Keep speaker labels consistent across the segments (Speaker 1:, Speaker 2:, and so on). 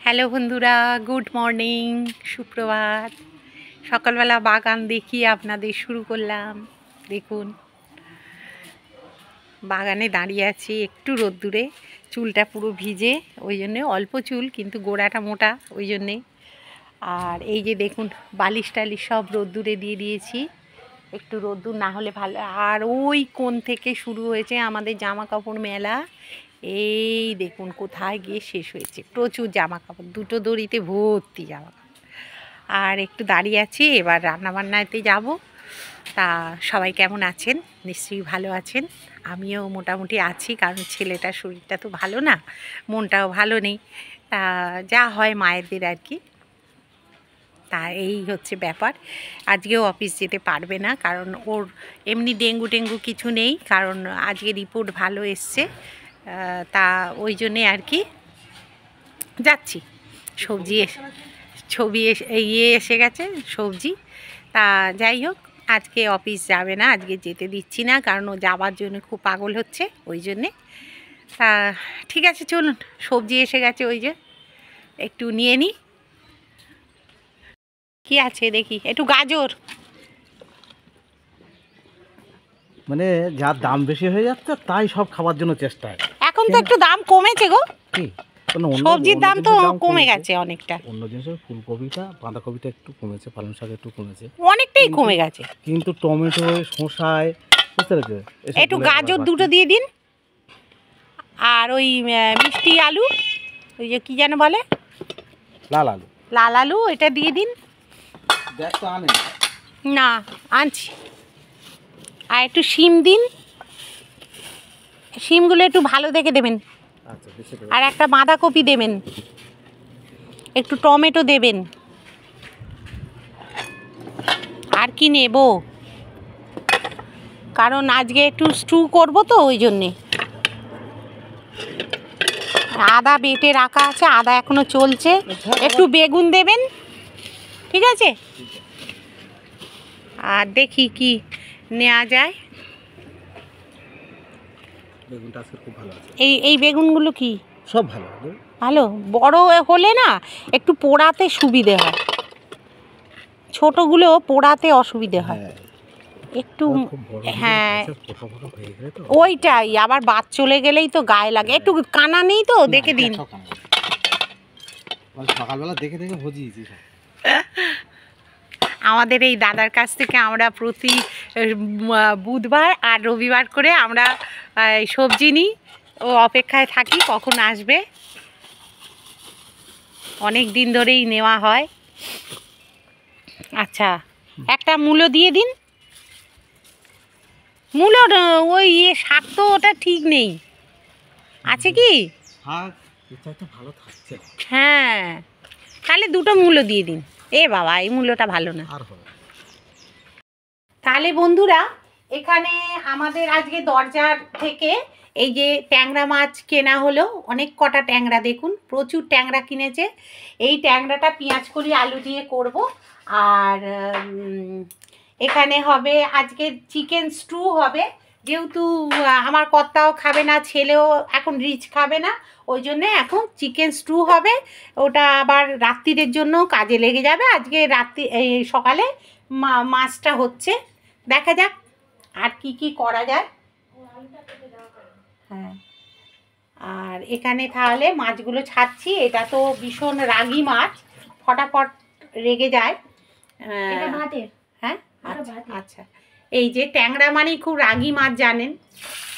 Speaker 1: Hello বন্ধুরা, good morning, সুপ্রভাত। সকালবেলা বাগান দেখিয়ে আপনাদের শুরু করলাম। দেখুন, বাগানে দাঁড়িয়ে আছি একটু রোদ্দুরে, চুলটা পুরো ভিজে, ওই জন্যে অল্প চুল কিন্তু গোড়াটা মোটা, ওই জন্যে। আর এই যে দেখুন, বালিশ টালিশ সব রোদ্দুরে দিয়ে দিয়েছি, একটু রোদ্দুর না হলে ভালো। আর ওই কোণ থেকে শুরু হয়েছে আমাদের জামা কাপড় মেলা। এই দেখুন কোথায় গিয়ে শেষ হয়েছে, প্রচুর জামা কাপড়, দুটো দড়িতে ভর্তি জামা কাপড়। আর একটু দাঁড়িয়ে আছি, এবার রান্নাবান্নাতে যাব। তা সবাই কেমন আছেন? নিশ্চয়ই ভালো আছেন। আমিও মোটামুটি আছি, কারণ ছেলেটার শরীরটা তো ভালো না, মনটাও ভালো নেই। তা যা হয় মায়েদের আর কি। তা এই হচ্ছে ব্যাপার। আজকেও অফিস যেতে পারবে না, কারণ ওর এমনি ডেঙ্গু টেঙ্গু কিছু নেই, কারণ আজকে রিপোর্ট ভালো এসছে। তা ওই জন্যে আর কি যাচ্ছি। ছবি এসে গেছে, সবজি। তা যাই হোক, আজকে অফিস যাবে না, আজকে যেতে দিচ্ছি না, কারণ ও যাওয়ার জন্য খুব পাগল হচ্ছে, ওই জন্যে। তা ঠিক আছে, চলুন, সবজি এসে গেছে, ওই যে একটু নিয়ে নিই। কি আছে দেখি, একটু গাজর।
Speaker 2: মানে যার দাম বেশি হয়ে যাচ্ছে তাই সব খাবার জন্য চেষ্টা হয়।
Speaker 1: এখন তো একটু দাম কমেছে গো,
Speaker 2: কি
Speaker 1: সবজির দাম তো কমে গেছে অনেকটা।
Speaker 2: অন্য জিনিসের ফুলকপিটা, বাঁধাকপিটা একটু কমেছে, পালং শাক একটু কমেছে,
Speaker 1: অনেকটাই কমে গেছে।
Speaker 2: কিন্তু টমেটো, শসায় বুঝতে পেরেছে,
Speaker 1: একটু গাজর দুটো দিয়ে দিন। আর ওই মিষ্টি আলু, ওই যে কি যেন বলে, লাল আলু, এটা দিয়ে দিন। না, আনছি। আর একটু শিম দিন, শিমগুলো একটু ভালো দেখে দেবেন। আর একটা বাঁধাকপি দেবেন, একটু টমেটো দেবেন। আর কি নেব, কারণ আজকে একটু স্টু করব তো, ওই জন্যে। আদা বেটে রাখা আছে, আদা এখনো চলছে। একটু বেগুন দেবেন, ঠিক আছে। আর দেখি কি নেওয়া যায়। এই বেগুনগুলো কি
Speaker 2: সব ভালো
Speaker 1: ভালো, বড় হলে না একটু পোড়াতে সুবিধে হয়, ছোটগুলো পোড়াতে অসুবিধে হয় একটু। হ্যাঁ, ওইটাই, আবার বাদ চলে গেলেই তো গায়ে লাগে। একটু কানা নেই তো, দেখে দিন।
Speaker 2: সকালবেলা দেখে দেখে ভজিয়েছি।
Speaker 1: আমাদের এই দাদার কাছ থেকে আমরা প্রতি বুধবার আর রবিবার করে আমরা সবজি নিই, ও অপেক্ষায় থাকি কখন আসবে। অনেক দিন ধরেই নেওয়া হয়। আচ্ছা, একটা মূলো দিয়ে দিন। মূলো ওই শাক তো ওটা ঠিক নেই, আছে কি? হ্যাঁ, তাহলে দুটো মূলো দিয়ে দিন। এ বাবা, এই মূলোটা ভালো না। তাহলে বন্ধুরা, এখানে আমাদের আজকে দরজার থেকে এই যে ট্যাংরা মাছ কেনা হলো, অনেক কটা ট্যাংরা, দেখুন প্রচুর ট্যাংরা কিনেছে। এই ট্যাংরাটা পেঁয়াজ কলি আলু দিয়ে করব। আর এখানে হবে আজকে চিকেন স্টু হবে, যেহেতু আমার কর্তাও খাবে না, ছেলেও এখন রিচ খাবে না, ওই জন্যে এখন চিকেন স্টু হবে। ওটা আবার রাত্রিরের জন্য কাজে লেগে যাবে। আজকে এই সকালে মাছটা হচ্ছে, দেখা যাক আর কি কি করা যায়। হ্যাঁ, আর এখানে তাহলে মাছগুলো ছাড়ছি। এটা তো ভীষণ রাগী মাছ, ফটাফট রেগে যায়। হ্যাঁ, আচ্ছা। এই যে ট্যাংরা মানেই খুব রাগী মাছ, জানেন,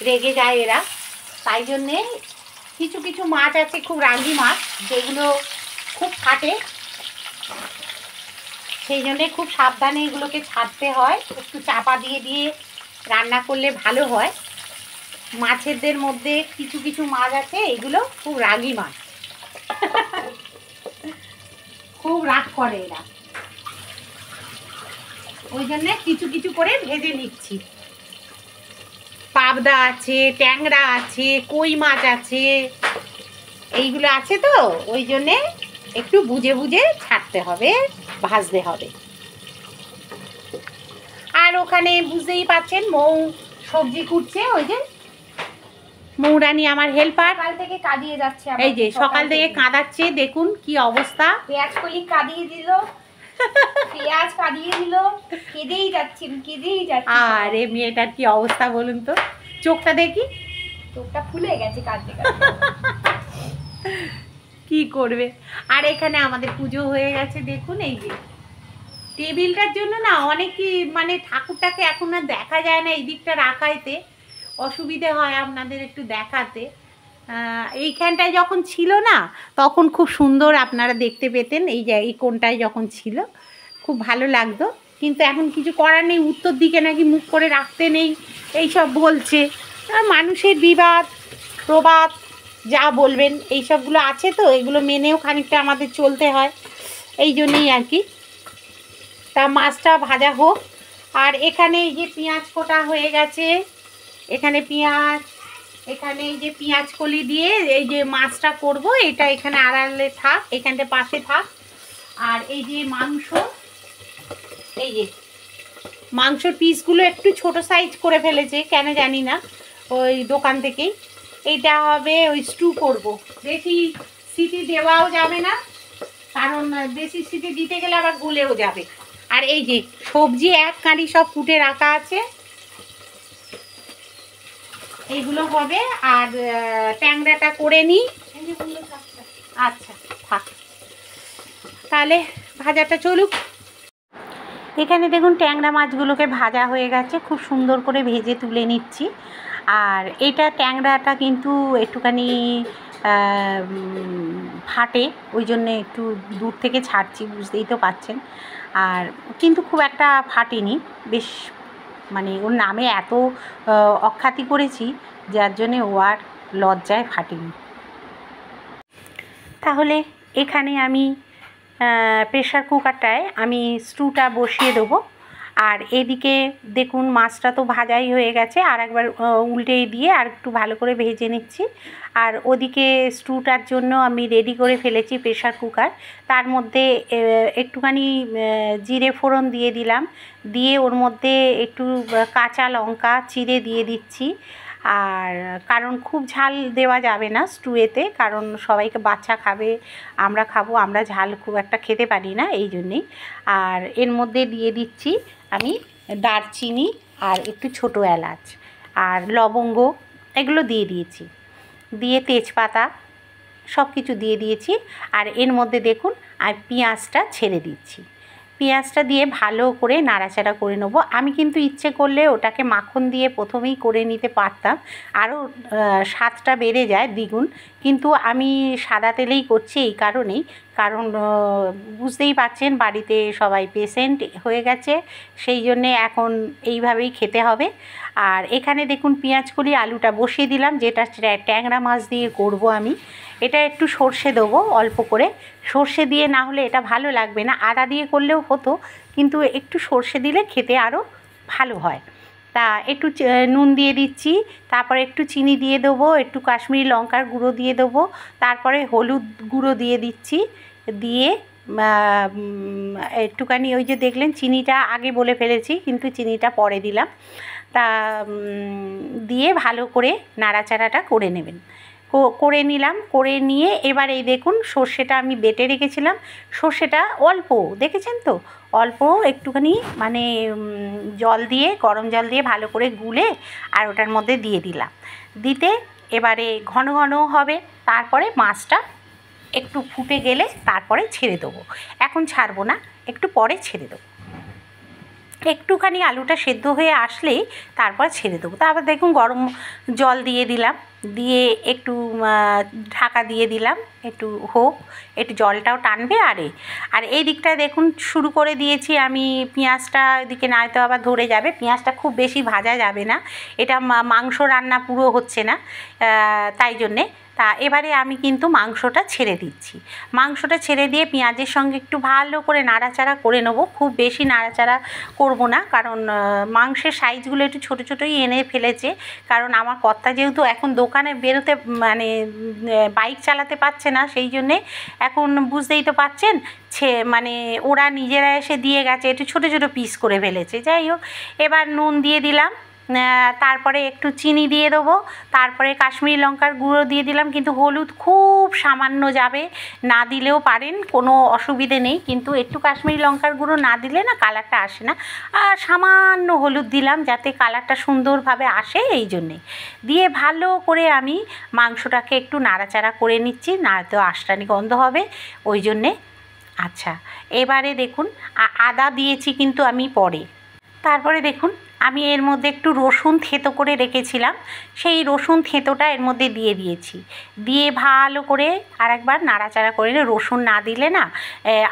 Speaker 1: রেগে যায় এরা। তাই জন্যে কিছু কিছু মাছ আছে খুব রাগী মাছ, যেগুলো খুব ফাটে, সেই জন্যে খুব সাবধানে এগুলোকে ছাড়তে হয়। একটু চাপা দিয়ে দিয়ে রান্না করলে ভালো হয়। মাছেদের মধ্যে কিছু কিছু মাছ আছে, এগুলো খুব রাগী মাছ, খুব রাগ করে এরা, ওই জন্যে কিছু কিছু করে ভেজে নিচ্ছি। পাবদা আছে, ট্যাংরা আছে, কই মাছ আছে, এইগুলো আছে তো, ওই জন্যে একটু বুঝে বুঝে ছাড়তে হবে, ভাজতে হবে। আর ওখানে বুঝতেই পারছেন, মৌ সবজি কুটছে, ওই যে মৌরানি আমার হেল্পার।
Speaker 3: সকাল থেকে কাঁদিয়ে যাচ্ছে
Speaker 1: এই যে সকাল থেকে কাঁদাচ্ছে, দেখুন কি অবস্থা।
Speaker 3: পেঁয়াজ কলি কাঁদিয়ে দিল, পেঁয়াজ কাঁদিয়ে দিল, কেঁদেই যাচ্ছি।
Speaker 1: আরে মেয়েটার কি অবস্থা বলুন তো, চোখটা দেখি,
Speaker 3: চোখটা ফুলে গেছে কাঁদতে কাঁদতে।
Speaker 1: কি করবে। আর এখানে আমাদের পুজো হয়ে গেছে, দেখুন এই যে টেবিলটার জন্য না অনেকই মানে ঠাকুরটাকে এখন আর দেখা যায় না, এই দিকটা রাখাইতে অসুবিধে হয় আপনাদের একটু দেখাতে। এইখানটায় যখন ছিল না তখন খুব সুন্দর আপনারা দেখতে পেতেন, এই যে এই কোণটায় যখন ছিল খুব ভালো লাগতো, কিন্তু এখন কিছু করার নেই, উত্তর দিকে নাকি মুখ করে রাখতে নেই এইসব বলছে। মানুষের বিবাদ প্রবাদ যা বলবেন এইসবগুলো আছে, তো এগুলো মেনেও খানিকটা আমাদের চলতে হয়, এই জন্যেই আর কি। তা মাছটা ভাজা হোক। আর এখানে এই যে পেঁয়াজ কোটা হয়ে গেছে, এখানে পেঁয়াজ, এখানে এই যে পেঁয়াজ কলি দিয়ে এই যে মাছটা করব, এটা এখানে আড়ালে থাক, এখানটা পাশে থাক। আর এই যে মাংস, এই যে মাংসর পিসগুলো একটু ছোট সাইজ করে ফেলেছে কেন জানি না ওই দোকান থেকেই। এইটা হবে ওই স্টু করব, বেশি সিটি দেওয়াও যাবে না, কারণ বেশি সিটি দিতে গেলে আবার গলেও যাবে। আর এই যে সবজি এক কাঁড়ি সব কুটে রাখা আছে, এইগুলো হবে। আর ট্যাংরাটা করে নিই। আচ্ছা থাক, তাহলে ভাজাটা চলুক। এখানে দেখুন ট্যাংরা মাছগুলোকে ভাজা হয়ে গেছে, খুব সুন্দর করে ভেজে তুলে নিচ্ছি। আর এটা ট্যাংরাটা কিন্তু একটুখানি ফাটে, ওই জন্যে একটু দূর থেকে ছাড়ছি, বুঝতেই তো পাচ্ছেন। আর কিন্তু খুব একটা ফাটেনি, বেশ মানে ওর নামে এত অখ্যাতি করেছি যার জন্যে ও আর লজ্জায় ফাটেনি। তাহলে এখানে আমি প্রেশার কুকারটায় আমি স্টুটা বসিয়ে দেবো। আর এদিকে দেখুন মাছটা তো ভাজাই হয়ে গেছে, আর একবার উল্টে দিয়ে আর একটু ভালো করে ভেজে নিচ্ছি। আর ওদিকে স্টুটার জন্য আমি রেডি করে ফেলেছি প্রেশার কুকার, তার মধ্যে একটুখানি জিরে ফোড়ন দিয়ে দিলাম, দিয়ে ওর মধ্যে একটু কাঁচা লঙ্কা চিড়ে দিয়ে দিচ্ছি। আর কারণ খুব ঝাল দেওয়া যাবে না স্টুয়েতে, কারণ সবাইকে বাচ্চা খাবে, আমরা খাবো, আমরা ঝাল খুব একটা খেতে পারি না, এই জন্যেই। আর এর মধ্যে দিয়ে দিচ্ছি আমি দারচিনি আর একটু ছোটো এলাচ আর লবঙ্গ, এগুলো দিয়ে দিয়েছি, দিয়ে তেজপাতা সব কিছু দিয়ে দিয়েছি। আর এর মধ্যে দেখুন আর পেঁয়াজটা ছেড়ে দিচ্ছি, পেঁয়াজটা দিয়ে ভালো করে নাড়াচাড়া করে নেব। আমি কিন্তু ইচ্ছে করলে ওটাকে মাখন দিয়ে প্রথমেই করে নিতে পারতাম, আরও স্বাদটা বেড়ে যায় দ্বিগুণ, কিন্তু আমি সাদা তেলেই করছি এই কারণেই, কারণ বুঝতেই পারছেন বাড়িতে সবাই পেশেন্ট হয়ে গেছে, সেই জন্যে এখন এইভাবেই খেতে হবে। আর এখানে দেখুন পেঁয়াজ কলি আলুটা বসিয়ে দিলাম, যেটা ট্যাংরা মাছ দিয়ে করব আমি। এটা একটু সর্ষে দেবো অল্প করে, সর্ষে দিয়ে না হলে এটা ভালো লাগবে না, আদা দিয়ে করলেও হতো, কিন্তু একটু সর্ষে দিলে খেতে আরও ভালো হয়। তা একটু নুন দিয়ে দিচ্ছি, তারপরে একটু চিনি দিয়ে দেবো, একটু কাশ্মীরি লঙ্কার গুঁড়ো দিয়ে দেবো, তারপরে হলুদ গুঁড়ো দিয়ে দিচ্ছি, দিয়ে একটুখানি ওই যে দেখলেন চিনিটা আগে বলে ফেলেছি কিন্তু চিনিটা পরে দিলাম, তা দিয়ে ভালো করে নাড়াচাড়াটা করে নেবেন। করে নিলাম, করে নিয়ে এবার এই দেখুন সর্ষেটা আমি বেটে রেখেছিলাম, সর্ষেটা অল্প দেখেছেন তো, অল্প একটুখানি মানে জল দিয়ে, গরম জল দিয়ে ভালো করে গুলে আর ওটার মধ্যে দিয়ে দিলাম, দিতে এবারে ঘন ঘন হবে, তারপরে মাছটা একটু ফুটে গেলে তারপরে ছেড়ে দেবো, এখন ছাড়বো না, একটু পরে ছেড়ে দেবো, একটুখানি আলুটা সেদ্ধ হয়ে আসলেই তারপর ছেড়ে দেবো। তারপর দেখুন গরম জল দিয়ে দিলাম, দিয়ে একটু ঢাকা দিয়ে দিলাম, একটু হোক, একটু জলটাও টানবে। আর এই দিকটায় দেখুন শুরু করে দিয়েছি আমি পেঁয়াজটা, এদিকে নয়তো আবার ধরে যাবে, পেঁয়াজটা খুব বেশি ভাজা যাবে না, এটা মাংস রান্না পুরো হচ্ছে না, তাই জন্যে। তা এবারে আমি কিন্তু মাংসটা ছেড়ে দিচ্ছি, মাংসটা ছেড়ে দিয়ে পেঁয়াজের সঙ্গে একটু ভালো করে নাড়াচাড়া করে নেবো, খুব বেশি নাড়াচাড়া করব না, কারণ মাংসের সাইজগুলো একটু ছোটো ছোটোই এনে ফেলেছে, কারণ আমার কর্তা যেহেতু এখন দোকানে বেরোতে মানে বাইক চালাতে পারছে না, সেই জন্যে এখন বুঝতেই তো পাচ্ছেন মানে ওরা নিজেরা এসে দিয়ে গেছে, একটু ছোটো ছোটো পিস করে ফেলেছে। যাই হোক, এবার নুন দিয়ে দিলাম, তারপরে একটু চিনি দিয়ে দেবো, তারপরে কাশ্মীরি লঙ্কার গুঁড়ো দিয়ে দিলাম, কিন্তু হলুদ খুব সামান্য যাবে, না দিলেও পারেন, কোনো অসুবিধে নেই, কিন্তু একটু কাশ্মীরি লঙ্কার গুঁড়ো না দিলে না কালারটা আসে না। আর সামান্য হলুদ দিলাম যাতে কালারটা সুন্দরভাবে আসে, এই জন্যে দিয়ে ভালো করে আমি মাংসটাকে একটু নাড়াচাড়া করে নিচ্ছি, না তো আঁশটানি গন্ধ হবে, ওই জন্যে। আচ্ছা, এবারে দেখুন আদা দিয়েছি কিন্তু আমি পরে। তারপরে দেখুন আমি এর মধ্যে একটু রসুন থেঁতো করে রেখেছিলাম, সেই রসুন থেঁতোটা এর মধ্যে দিয়ে দিয়েছি, দিয়ে ভালো করে আর একবার নাড়াচাড়া করে রসুন না দিলে না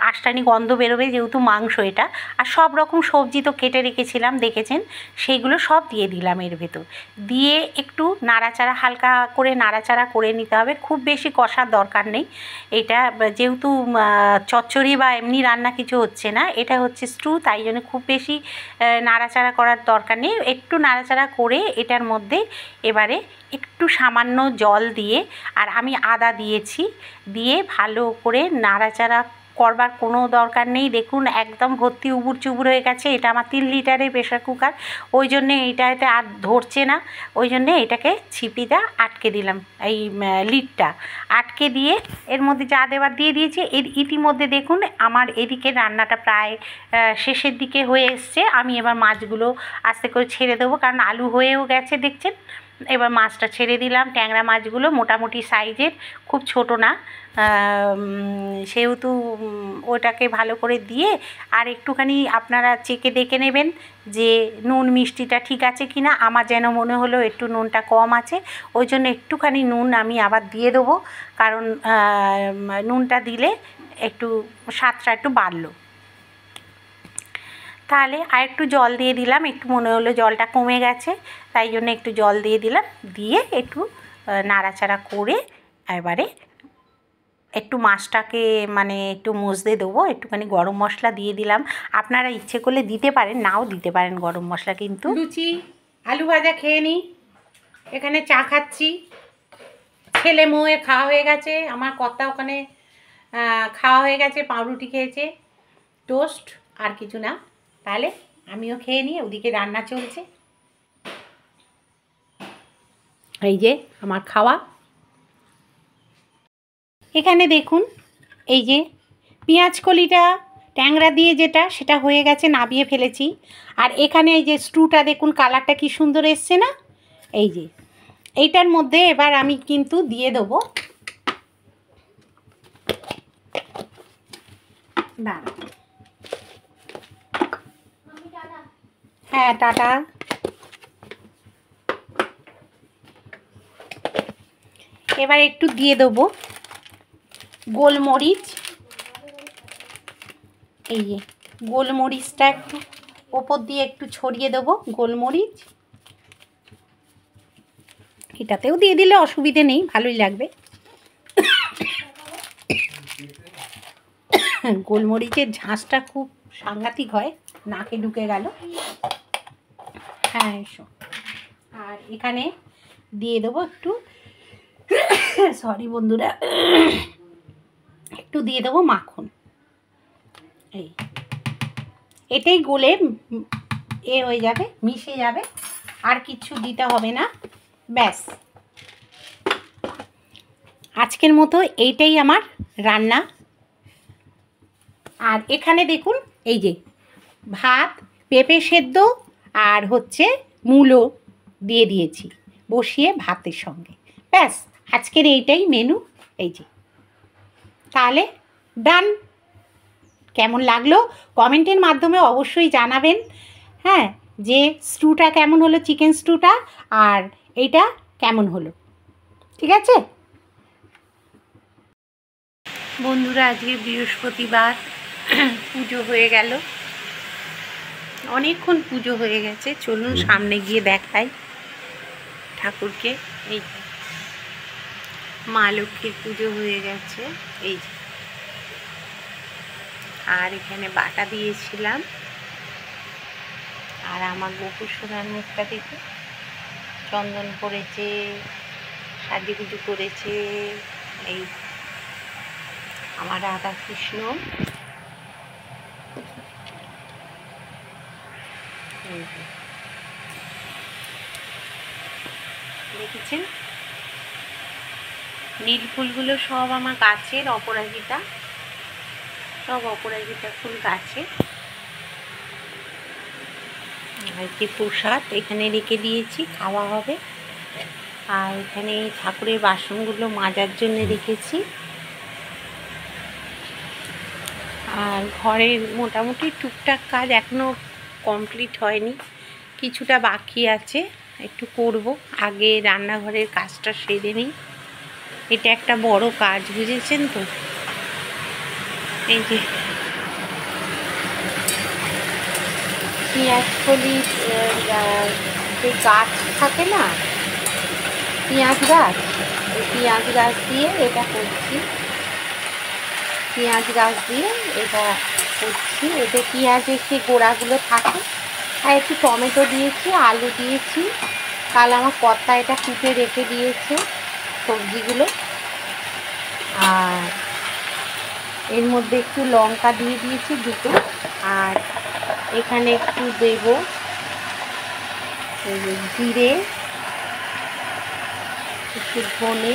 Speaker 1: আঁশটানি গন্ধ বেরোবে, যেহেতু মাংস এটা। আর সব রকম সবজি তো কেটে রেখেছিলাম দেখেছেন, সেইগুলো সব দিয়ে দিলাম এর ভেতর, দিয়ে একটু নাড়াচাড়া হালকা করে নাড়াচাড়া করে নিতে হবে, খুব বেশি কষার দরকার নেই। এটা যেহেতু চচ্চড়ি বা এমনি রান্না কিছু হচ্ছে না, এটা হচ্ছে স্টু, তাই জন্য খুব বেশি নাড়াচাড়া করার দরকার নেই, একটু নাড়াচাড়া করে এটার মধ্যে এবারে একটু সামান্য জল দিয়ে, আর আমি আদা দিয়েছি, দিয়ে ভালো করে নাড়াচাড়া করবার কোনো দরকার নেই। দেখুন একদম ভর্তি উবুর চুবুর হয়ে গেছে, এটা আমার 3 লিটারের প্রেশার কুকার, ওই জন্যে এইটাতে আর ধরছে না, ওই জন্যে এটাকে ছিপিটা আটকে দিলাম, এই লিডটা আটকে দিয়ে এর মধ্যে যা দেওয়ার দিয়ে দিয়েছি। এর ইতিমধ্যে দেখুন আমার এদিকে রান্নাটা প্রায় শেষের দিকে হয়ে এসছে। আমি এবার মাছগুলো আস্তে করে ছেড়ে দেবো, কারণ আলু হয়েও গেছে দেখছেন। এবার মাছটা ছেড়ে দিলাম, ট্যাংরা মাছগুলো মোটামুটি সাইজের, খুব ছোট না, সেহেতু ওটাকে ভালো করে দিয়ে আর একটুখানি আপনারা চেখে দেখে নেবেন যে নুন মিষ্টিটা ঠিক আছে কি না। আমার যেন মনে হলো একটু নুনটা কম আছে, ওই জন্য একটুখানি নুন আমি আবার দিয়ে দেবো, কারণ নুনটা দিলে একটু স্বাদটা একটু বাড়লো। তাহলে আর একটু জল দিয়ে দিলাম, একটু মনে হলো জলটা কমে গেছে, তাই জন্য একটু জল দিয়ে দিলাম, দিয়ে একটু নাড়াচাড়া করে এবারে একটু মাছটাকে মানে একটু মজতে দেবো, একটুখানি গরম মশলা দিয়ে দিলাম, আপনারা ইচ্ছে করলে দিতে পারেন, নাও দিতে পারেন গরম মশলা। কিন্তু লুচি আলু ভাজা খেয়ে নিই, এখানে চা খাচ্ছি, ছেলে মেয়ে খাওয়া হয়ে গেছে, আমার কর্তা ওখানে খাওয়া হয়ে গেছে, পাউরুটি খেয়েছে, টোস্ট, আর কিছু না। তাহলে আমিও খেয়ে নিই, ওদিকে রান্না চলছে। এই যে আমার খাওয়া, এখানে দেখুন এই যে পেঁয়াজ কলিটা ট্যাংরা দিয়ে যেটা, সেটা হয়ে গেছে, নাবিয়ে ফেলেছি। আর এখানে এই যে স্টুটা দেখুন কালারটা কি সুন্দর এসছে না, এই যে এইটার মধ্যে এবার আমি কিন্তু দিয়ে দেবো, দাঁড়া, হ্যাঁ টাটা। এবার একটু দিয়ে দেবো গোলমরিচ, এই যে গোলমরিচটা একটু ওপর দিয়ে একটু ছড়িয়ে দেবো গোলমরিচ, এটাতেও দিয়ে দিলে অসুবিধে নেই, ভালোই লাগবে। গোলমরিচের ঝাঁসটা খুব সাংঘাতিক হয়, নাকে ঢুকে গেল। হ্যাঁ এসো। আর এখানে দিয়ে দেবো একটু, সরি বন্ধুরা, একটু দিয়ে দেবো মাখন, এই এটাই গলে হয়ে যাবে, মিশে যাবে, আর কিছু দিতে হবে না, ব্যাস। আজকের মতো এইটাই আমার রান্না। আর এখানে দেখুন এই যে ভাত, পেঁপে সেদ্ধ আর হচ্ছে মূলো দিয়ে দিয়েছি বসিয়ে ভাতের সঙ্গে, ব্যাস আজকের এইটাই মেনু। এই যে তাহলে ডান। কেমন লাগলো কমেন্টের মাধ্যমে অবশ্যই জানাবেন, হ্যাঁ, যে স্টুটা কেমন হলো, চিকেন স্টুটা, আর এইটা কেমন হলো, ঠিক আছে বন্ধুরা। আজকে বৃহস্পতিবার, পুজো হয়ে গেল, অনেকক্ষণ পুজো হয়ে গেছে, চলুন সামনে গিয়ে দেখাই ঠাকুরকে। এই মা লক্ষ্মীর পুজো হয়ে গেছে, এই যে, আর এখানে বাটা দিয়েছিলাম, আর আমার গোপুর সোনার মুখটা দেখে চন্দন করেছে, সাজুগুজু করেছে, এই আমার রাধা কৃষ্ণ, দেখেছেন, নীল ফুলগুলো সব আমার গাছের, অপরাজিতা, সব অপরাজিতা ফুল গাছে। আর কি প্রসাদ এখানে রেখে দিয়েছি, খাওয়া হবে। আর এখানে ঠাকুরের বাসনগুলো মাজার জন্য রেখেছি। আর ঘরের মোটামুটি টুকটাক কাজ এখনও কমপ্লিট হয়নি, কিছুটা বাকি আছে, একটু করব। আগে রান্নাঘরের কাজটা সেরে নিই, এটা একটা বড় কাজ, বুঝেছেন তো। এই যে পেঁয়াজ কলি যে গাছ থাকে না, পেঁয়াজ গাছ, ওই পেঁয়াজ গাছ দিয়ে এটা করছি, পেঁয়াজ গাছ দিয়ে এটা করছি। এতে পেঁয়াজের যে গোড়াগুলো থাকে, আর একটু টমেটো দিয়েছি, আলু দিয়েছি, কাল আমার কর্তা এটা কুটে রেখে দিয়েছে সবজিগুলো। আর এর মধ্যে একটু লঙ্কা দিয়ে দিয়েছি দুটো, আর এখানে একটু দেব জিরে, একটু ধনে,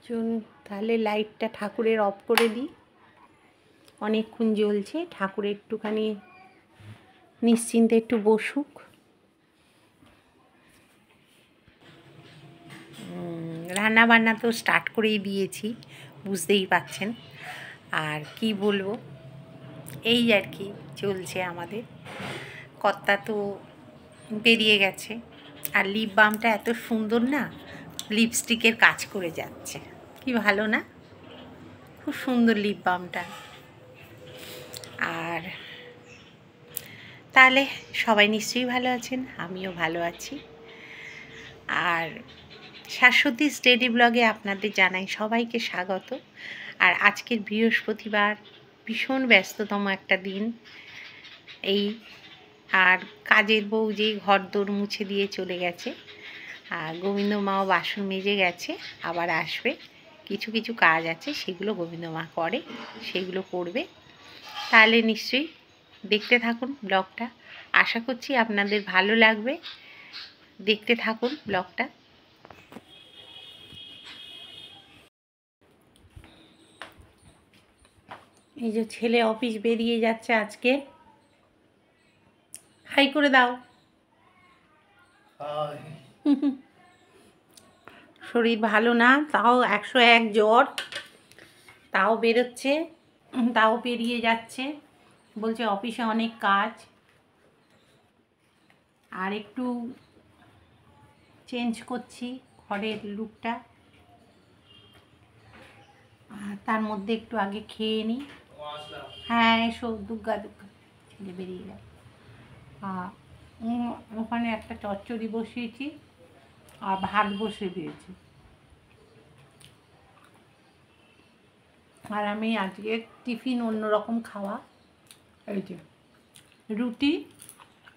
Speaker 1: চুন। তাহলে লাইটটা ঠাকুরের অফ করে দিই, অনেকক্ষণ জ্বলছে, ঠাকুর একটুখানি নিশ্চিন্তে একটু বসুক। রান্না বান্না তো স্টার্ট করেই দিয়েছি, বুঝতেই পাচ্ছেন। আর কি বলবো, এই আর কি চলছে আমাদের। কর্তা তো বেরিয়ে গেছে, আর লিপ বামটা এত সুন্দর না, লিপস্টিকের কাজ করে যাচ্ছে, কি ভালো না, খুব সুন্দর লিপ বামটা। আর তাহলে সবাই নিশ্চয়ই ভালো আছেন, আমিও ভালো আছি। আর শাশ্বতী স্টেডি ব্লগে আপনাদের জানাই সবাইকে স্বাগত। আর আজকের বৃহস্পতিবার, ভীষণ ব্যস্ততম একটা দিন এই। আর কাজের বউ যে ঘর দোর মুছে দিয়ে চলে গেছে, আর গোবিন্দ মাও বাসন মেজে গেছে, আবার আসবে। কিছু কিছু কাজ আছে, সেগুলো গোবিন্দ মা করে, সেগুলো করবে। তাহলে নিশ্চয়ই দেখতে থাকুন ব্লগটা, আশা করছি আপনাদের ভালো লাগবে, দেখতে থাকুন ব্লগটা। এই যে ছেলে অফিস বেরিয়ে যাচ্ছে আজকে, হাই করে দাও। শরীর ভালো না, তাও 101 জ্বর, তাও বেরোচ্ছে, তাও বেরিয়ে যাচ্ছে, বলছে অফিসে অনেক কাজ। আর একটু চেঞ্জ করছি ঘরের লুকটা, আর তার মধ্যে একটু আগে খেয়ে নিই। হ্যাঁ এসো, দুগ্গা দুগ্গা, ছেলে বেরিয়ে গেল। ওখানে একটা চচ্চড়ি বসিয়েছি, আর ভাত বসিয়ে দিয়েছি। আর আমি আজকে টিফিন অন্যরকম খাওয়া, এই যে রুটি,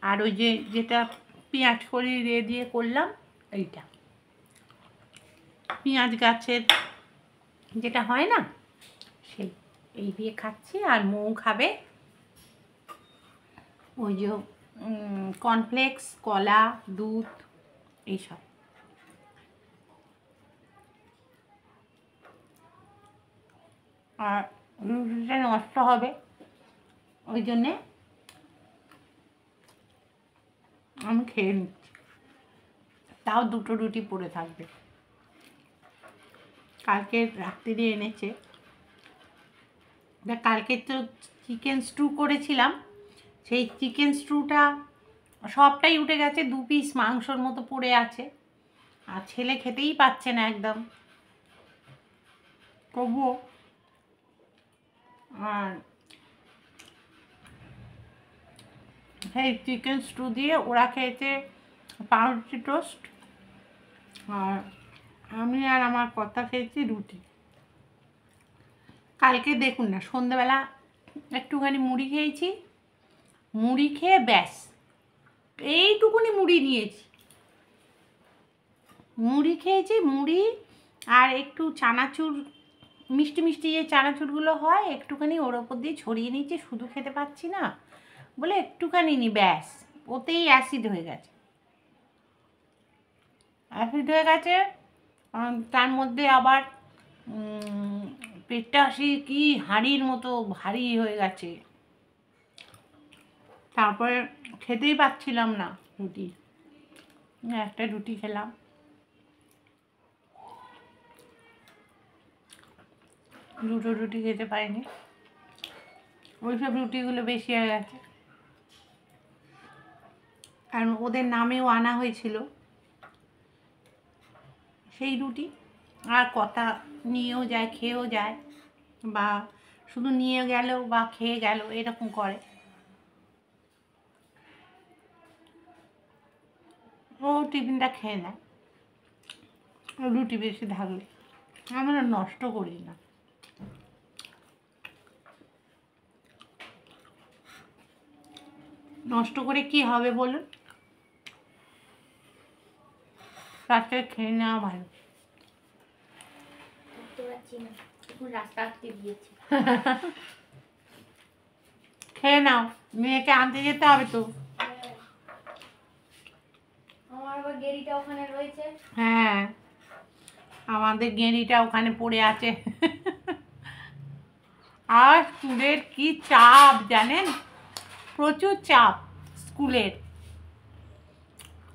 Speaker 1: আর ওই যে যেটা পেঁয়াজ কলি দিয়ে করলাম, এইটা পেঁয়াজ গাছের যেটা হয় না, সেই এই দিয়ে খাচ্ছি। আর মৌ খাবে ওই যে কর্নফ্লেক্স, কলা, দুধ, এইসব। আর রুটিটা নষ্ট হবে, ওই জন্যে আমি খেয়ে নিচ্ছি, তাও দুটো রুটি পড়ে থাকবে। কালকে রাত্রিরে এনেছে, কালকে তো চিকেন স্টু করেছিলাম, সেই চিকেন স্টুটা সবটাই উঠে গেছে, 2 পিস মাংসর মতো পড়ে আছে, আর ছেলে খেতেই পাচ্ছে না একদম, তবুও। আর সেই চিকেন স্টু দিয়ে ওরা খেয়েছে পাউরুটি টোস্ট, আর আমি আর আমার কর্তা খেয়েছি রুটি। কালকে দেখুন না, সন্ধ্যেবেলা একটুখানি মুড়ি খেয়েছি, মুড়ি খেয়ে ব্যাস এইটুকুনি মুড়ি নিয়েছি, মুড়ি খেয়েছি, মুড়ি আর একটু চানাচুর, মিষ্টি মিষ্টি যে চানাচুরগুলো হয়, একটুখানি ওর ওপর দিয়ে ছড়িয়ে নিয়েছি, শুধু খেতে পাচ্ছি না বলে একটুখানি নি, ব্যাস ওতেই অ্যাসিড হয়ে গেছে, অ্যাসিড হয়ে গেছে। তার মধ্যে আবার পেটটা কি হাঁড়ির মতো ভারী হয়ে গেছে। তারপরে খেতেই পাচ্ছিলাম না রুটি, একটা রুটি খেলাম। দুটো রুটি খেতে পারিনি, ওইসব রুটিগুলো বেশি হয়ে গেছে। আর ওদের নামেও আনা হয়েছিল সেই রুটি, আর কথা নিয়েও যায়, খেয়েও যায়, বা শুধু নিয়ে গেল বা খেয়ে গেল এরকম করে। ও টিফিনটা খেয়ে নেয় রুটি বেশি থাকলে, আমরা নষ্ট করি না। নষ্ট করে কি হবে বলুন, রাস্তায় খেয়ে নেওয়া ভালো। খেয়ে নাও, মেয়েকে আনতে যেতে হবে তো।
Speaker 3: আমার আবার গেরিটা ওখানে রয়েছে।
Speaker 1: হ্যাঁ, আমাদের গেঁড়িটা ওখানে পড়ে আছে। আর স্কুলের কি চাপ জানেন, প্রচুর চাপ স্কুলের,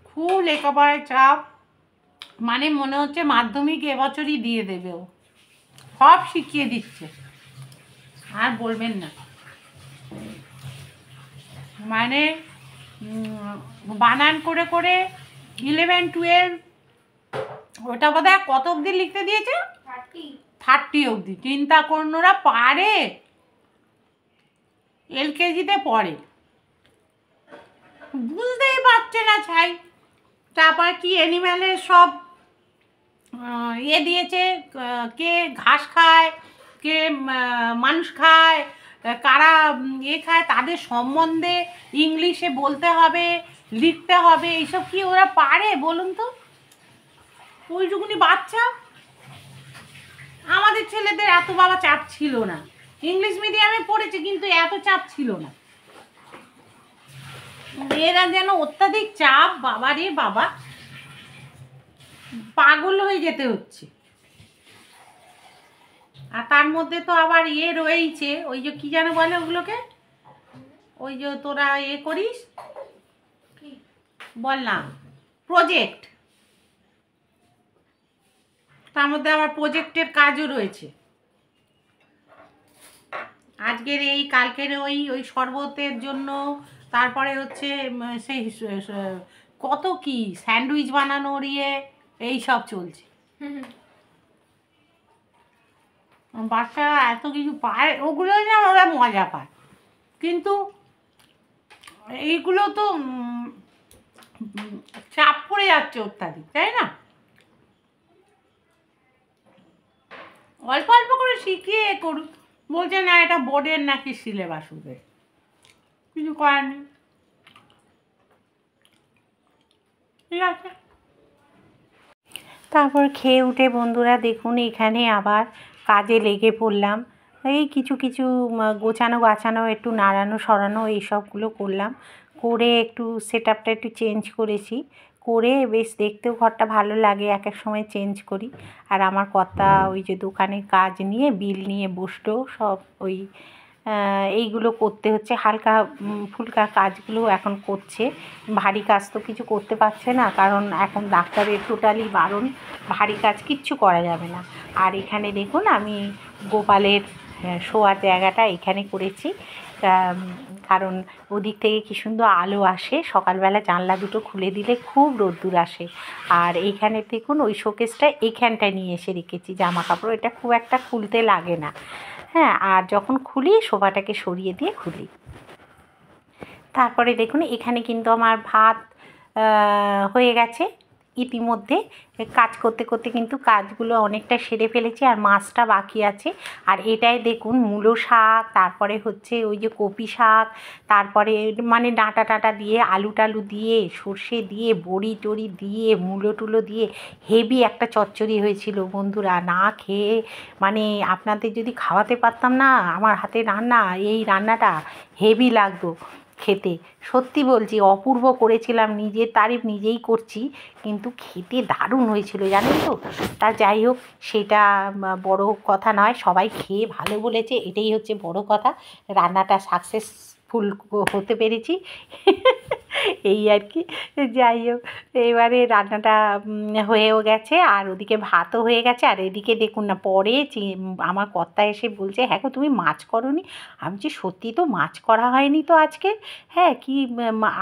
Speaker 1: খুব লেখাপড়ার চাপ। মানে মনে হচ্ছে মাধ্যমিক এবছরই দিয়ে দেবে, ও সব শিখিয়ে দিচ্ছে, আর বলবেন না। মানে বানান করে করে 11, 12, ওটা বোধহয় কত অবধি লিখতে দিয়েছে, 30 অবধি। চিন্তা করুন, ওরা পারে, LKG-তে পড়ে, বুঝতেই পারছে না ছাই। তারপর কি অ্যানিম্যালের সব দিয়েছে, কে ঘাস খায়, কে মানুষ খায়, কারা খায়, তাদের সম্বন্ধে ইংলিশে বলতে হবে, লিখতে হবে। এইসব কি ওরা পারে বলুন তো, ওইটুকুনি বাচ্চা। আমাদের ছেলেদের এত বাবা চাপ ছিল না, ইংলিশ মিডিয়ামে পড়েছে কিন্তু এত চাপ ছিল না। এরা যেন অত্যাধিক চাপ, বাবা রে বাবা, পাগল হয়ে যেতে হচ্ছে। আর তার মধ্যে তো আবার রয়েছে, ওই যে কি যেন বলে ওগুলোকে, ওই যে তোরা করিস, বল না, প্রজেক্ট। তার মধ্যে আবার প্রজেক্টের কাজও রয়েছে। আজকের এই, কালকের ওই শরবতের জন্য, তারপরে হচ্ছে সেই কত কি স্যান্ডউইচ বানানোর এই সব চলছে। বাচ্চারা এত কিছু পায়, ওগুলো না ওরা মজা পায়, কিন্তু এইগুলো তো চাপ পড়ে যাচ্ছে অত্যাধিক, তাই না? অল্প অল্প করে শিখিয়ে করুক, বলছে না এটা বোর্ডের নাকি সিলেবাস হবে, কিছু করার নেই। ঠিক আছে। তারপর খেয়ে উঠে বন্ধুরা দেখুন এখানে আবার কাজে লেগে পড়লাম। এই কিছু কিছু গোছানো একটু নাড়ানো সরানো এইসবগুলো করলাম, করে একটু সেট আপটা একটু চেঞ্জ করেছি, করে বেশ দেখতেও ঘরটা ভালো লাগে, এক এক সময় চেঞ্জ করি। আর আমার কর্তা ওই যে দোকানের কাজ নিয়ে বিল নিয়ে বসলো, সব ওই এইগুলো করতে হচ্ছে, হালকা ফুলকা কাজগুলো এখন করছে। ভারী কাজ তো কিছু করতে পারছে না, কারণ এখন ডাক্তারের টোটালি বারণ, ভারী কাজ কিচ্ছু করা যাবে না। আর এখানে দেখুন আমি গোপালের শোয়ার জায়গাটা এখানে করেছি, কারণ ওদিক থেকে কী সুন্দর আলো আসে, সকালবেলা জানলা দুটো খুলে দিলে খুব রোদ্দুর আসে। আর এইখানে দেখুন ওই শোকেসটা এইখানটায় নিয়ে এসে রেখেছি জামা কাপড়, এটা খুব একটা খুলতে লাগে না। হ্যাঁ, আর যখন খুলি সোফাটাকে সরিয়ে দিয়ে খুলি। তারপরে দেখুন এখানে কিন্তু আমার ভাত হয়ে গেছে ইতিমধ্যে। কাজ করতে করতে কিন্তু কাজগুলো অনেকটা সেরে ফেলেছি, আর মাছটা বাকি আছে। আর এটাই দেখুন মূলো শাক, তারপরে হচ্ছে ওই যে কপি শাক, তারপরে মানে ডাঁটা টাটা দিয়ে আলু টালু দিয়ে সর্ষে দিয়ে বড়ি টড়ি দিয়ে মূলো টুলো দিয়ে হেভি একটা চচ্চড়ি হয়েছিল বন্ধুরা। না খেয়ে মানে আপনাদের যদি খাওয়াতে পারতাম না, আমার হাতে রান্না, এই রান্নাটা হেভি লাগতো। খেতে। সত্যি বলছি, অপূর্ব করেছিলাম, নিজের তারিফ নিজেই করছি, কিন্তু খেতে দারুণ হয়েছিল জানেন তো। তা যাই হোক, সেটা বড় কথা নয়, সবাই খেয়ে ভালো বলেছে, এটাই হচ্ছে বড় কথা। রান্নাটা সাকসেসফুল হতে পেরেছি এই আর কি। যাই হোক, এবারে রান্নাটা হয়েও গেছে, আর ওদিকে ভাতও হয়ে গেছে। আর এদিকে দেখুন না, পরে আমার কর্তা এসে বলছে, হ্যাঁ গো তুমি মাছ করোনি? আমি বলছি সত্যি তো মাছ করা হয়নি তো আজকে। হ্যাঁ কি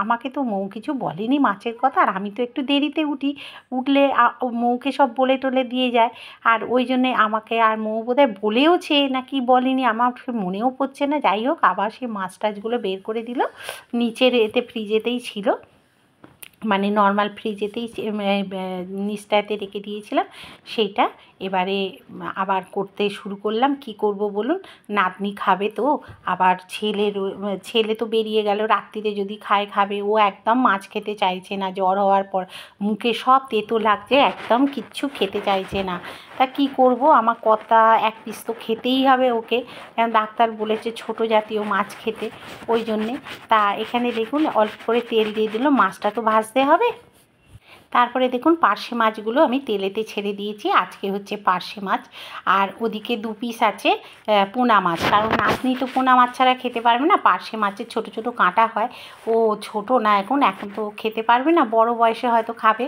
Speaker 1: আমাকে তো মৌ কিছু বলেনি মাছের কথা, আর আমি তো একটু দেরিতে উঠি, উঠলে মৌকে সব বলে টলে দিয়ে যায়, আর ওই জন্যে আমাকে আর মৌ বোধহয় বলেওছে না কি বলেনি, আমার মনেও পড়ছে না। যাই হোক, আবার সেই মাছ টাছগুলো বের করে দিল, নিচের এতে ফ্রিজেতেই ছিল, মানে নর্মাল ফ্রিজেতেই নিচটাতে রেখে দিয়েছিলাম সেইটা। এবারে আবার করতে শুরু করলাম। কি করব বলুন, নাতনি খাবে তো, আবার ছেলে তো বেরিয়ে গেল, রাত্রিরে যদি খাবে। ও একদম মাছ খেতে চাইছে না, জ্বর হওয়ার পর মুখে সব তেতো লাগছে, একদম কিচ্ছু খেতে চাইছে না। তা কি করব, আমার কর্তা এক পিস তো খেতেই হবে ওকে, কারণ ডাক্তার বলেছে ছোট জাতীয় মাছ খেতে, ওই জন্যে। তা এখানে দেখুন অল্প করে তেল দিয়ে দিল, মাছটা তো ভাজতে হবে। তারপরে দেখুন পার্শে মাছগুলো আমি তেলেতে ছেড়ে দিয়েছি, আজকে হচ্ছে পার্শে মাছ। আর ওদিকে 2 পিস আছে পোনা মাছ, কারণ নাতনি তো পোনা মাছ ছাড়া খেতে পারবে না। পার্শে মাছের ছোট ছোট কাঁটা হয়, ও ছোট না এখন তো খেতে পারবে না, বড় বয়সে হয়তো খাবে।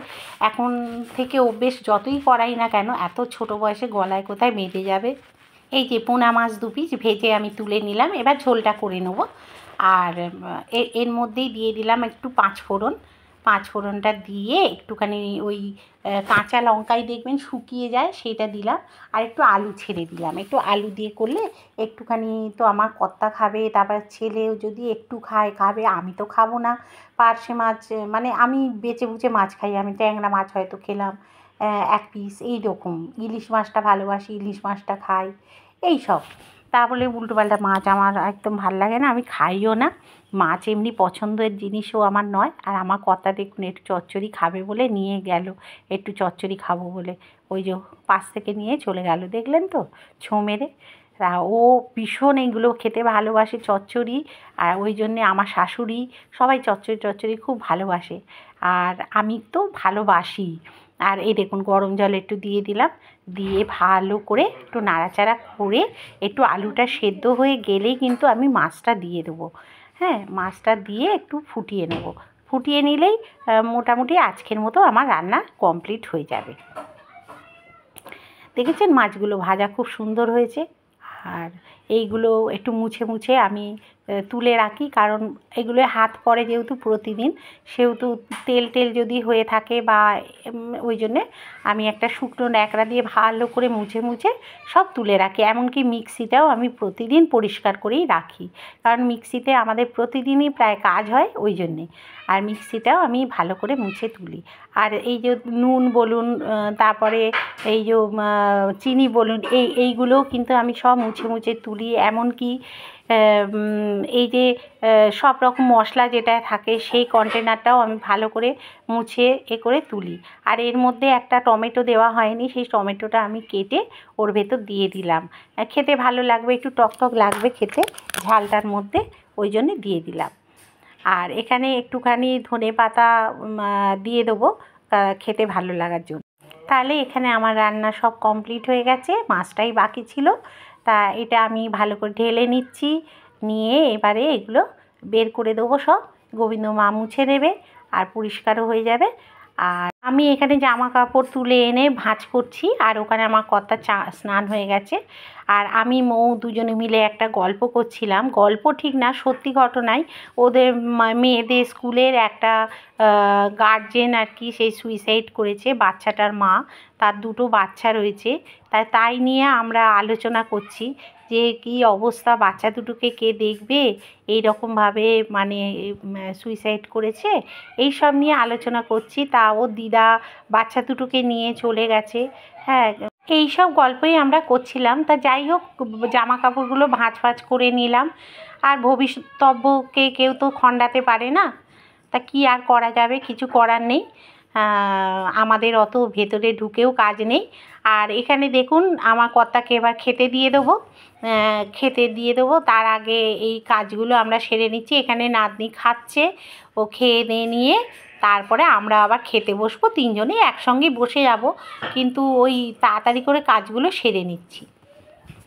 Speaker 1: এখন থেকে অভ্যেস যতই করাই না কেন, এত ছোট বয়সে গলায় কোথায় বেঁধে যাবে। এই যে পোনা মাছ 2 পিস ভেজে আমি তুলে নিলাম, এবার ঝোলটা করে নেব। আর এর মধ্যেই দিয়ে দিলাম একটু 5 ফোড়ন। 5 ফোড়নটা দিয়ে একটুখানি ওই কাঁচা লঙ্কাই দেখবেন শুকিয়ে যায়, সেইটা দিলাম। আর একটু আলু ছেড়ে দিলাম, একটু আলু দিয়ে করলে একটুখানি তো আমার কর্তা খাবে, তারপর ছেলেও যদি একটু খাবে, আমি তো খাবো না। পার্শে মাছ মানে আমি বেছে বুঝে মাছ খাই, আমি ট্যাংরা মাছ হয়তো খেলাম 1 পিস, এইরকম। ইলিশ মাছটা ভালোবাসি, ইলিশ মাছটা খাই, এই সব। তা বলে উল্টোপাল্টা মাছ আমার একদম ভাল লাগে না, আমি খাইও না। মাছ এমনি পছন্দের জিনিসও আমার নয়। আর আমার কর্তা দেখুন একটু চচ্চড়ি খাবে বলে নিয়ে গেল, একটু চচ্চড়ি খাবো বলে, ওই যে পাশ থেকে নিয়ে চলে গেল, দেখলেন তো ছোঁ মেরে। ও ভীষণ এইগুলো খেতে ভালোবাসে, চচ্চড়ি। আর ওই জন্যে আমার শাশুড়ি সবাই চচ্চড়ি খুব ভালোবাসে, আর আমি তো ভালোবাসি। আর এই দেখুন গরম জল একটু দিয়ে দিলাম, দিয়ে ভালো করে একটু নাড়াচাড়া করে একটু আলুটা সেদ্ধ হয়ে গেলেই কিন্তু আমি মাছটা দিয়ে দেবো। হ্যাঁ, মাছটা দিয়ে একটু ফুটিয়ে নেব, ফুটিয়ে নিলেই মোটামুটি আজকের মতো আমার রান্না কমপ্লিট হয়ে যাবে। দেখেছেন মাছগুলো ভাজা খুব সুন্দর হয়েছে। আর এইগুলো একটু মুছে আমি তুলে রাখি, কারণ এগুলো হাত পড়ে যেহেতু প্রতিদিন, সেহেতু তেল যদি হয়ে থাকে বা ওই জন্যে আমি একটা শুকনো ন্যাকড়া দিয়ে ভালো করে মুছে সব তুলে রাখি। এমনকি মিক্সিটাও আমি প্রতিদিন পরিষ্কার করেই রাখি, কারণ মিক্সিতে আমাদের প্রতিদিনই প্রায় কাজ হয়, ওই জন্যে। আর মিক্সিটাও আমি ভালো করে মুছে তুলি। আর এই যে নুন বলুন, তারপরে এই যে চিনি বলুন, এইগুলোও কিন্তু আমি সব মুছে তুলি। এমনকি এই যে সব রকম মশলা যেটা থাকে সেই কন্টেনারটাও আমি ভালো করে মুছে করে তুলি। আর এর মধ্যে একটা টমেটো দেওয়া হয়নি, সেই টমেটোটা আমি কেটে ওর ভেতর দিয়ে দিলাম, খেতে ভালো লাগবে, একটু টক লাগবে খেতে ঝালটার মধ্যে, ওই জন্যে দিয়ে দিলাম। আর এখানে একটুখানি ধনেপাতা দিয়ে দেবো খেতে ভালো লাগার জন্য। তাহলে এখানে আমার রান্না সব কমপ্লিট হয়ে গেছে, মাছটাই বাকি ছিল। তা এটা আমি ভালো করে ঢেলে নিচ্ছি, নিয়ে এবারে এগুলো বের করে দেবো সব, গোবিন্দ মা মুছে নেবে আর পরিষ্কারও হয়ে যাবে। আর আমি এখানে জামা কাপড় তুলে এনে ভাঁজ করছি, আর ওখানে আমার কর্তা স্নান হয়ে গেছে। আর আমি মৌ দুজনে মিলে একটা গল্প করছিলাম, গল্প ঠিক না, সত্যি ঘটনাই। ওদের মেয়েদের স্কুলের একটা গার্জেন আর কি, সেই সুইসাইড করেছে, বাচ্চাটার মা, তার 2টো বাচ্চা রয়েছে। তাই নিয়ে আমরা আলোচনা করছি যে কী অবস্থা, বাচ্চা দুটোকে কে দেখবে, এই রকমভাবে মানে সুইসাইড করেছে, এই সব নিয়ে আলোচনা করছি। তা ওর দিদা বাচ্চা দুটোকে নিয়ে চলে গেছে। হ্যাঁ, এই সব গল্পই আমরা করছিলাম। তা যাই হোক, জামা কাপড়গুলো ভাঁজ করে নিলাম। আর ভবিষ্যৎকে কেউ তো খণ্ডাতে পারে না, তা কি আর করা যাবে, কিছু করার নেই। আমাদের অত ভেতরে ঢুকেও কাজ নেই। আর এখানে দেখুন আমার কর্তাকে এবার খেতে দিয়ে দেবো। তার আগে এই কাজগুলো আমরা সেরে নিচ্ছি। এখানে নাতনি খাচ্ছে, ও খেয়ে দিয়ে নিয়ে তারপরে আমরা আবার খেতে বসবো। তিনজনেই একসঙ্গেই বসে যাব, কিন্তু ওই তাড়াতাড়ি করে কাজগুলো সেরে নিচ্ছি।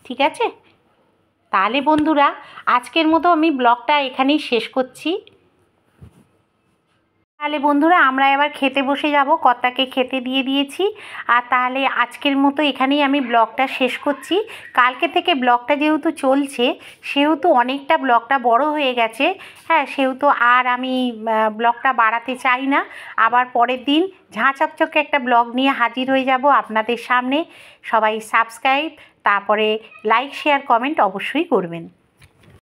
Speaker 1: ঠিক আছে, তাহলে বন্ধুরা আজকের মতো আমি ব্লগটা এখানেই শেষ করছি। তাহলে বন্ধুরা আমরা এবার খেতে বসে যাব, কর্তাকে খেতে দিয়ে দিয়েছি। আর তাহলে আজকের মতো এখানেই আমি ব্লগটা শেষ করছি। কালকে থেকে ব্লগটা যেহেতু চলছে, সেহেতু অনেকটা ব্লগটা বড় হয়ে গেছে। হ্যাঁ, সেহেতু আর আমি ব্লগটা বাড়াতে চাই না। আবার পরের দিন ঝাঁ চকচকে একটা ব্লগ নিয়ে হাজির হয়ে যাব আপনাদের সামনে। সবাই সাবস্ক্রাইব, তারপরে লাইক, শেয়ার, কমেন্ট অবশ্যই করবেন।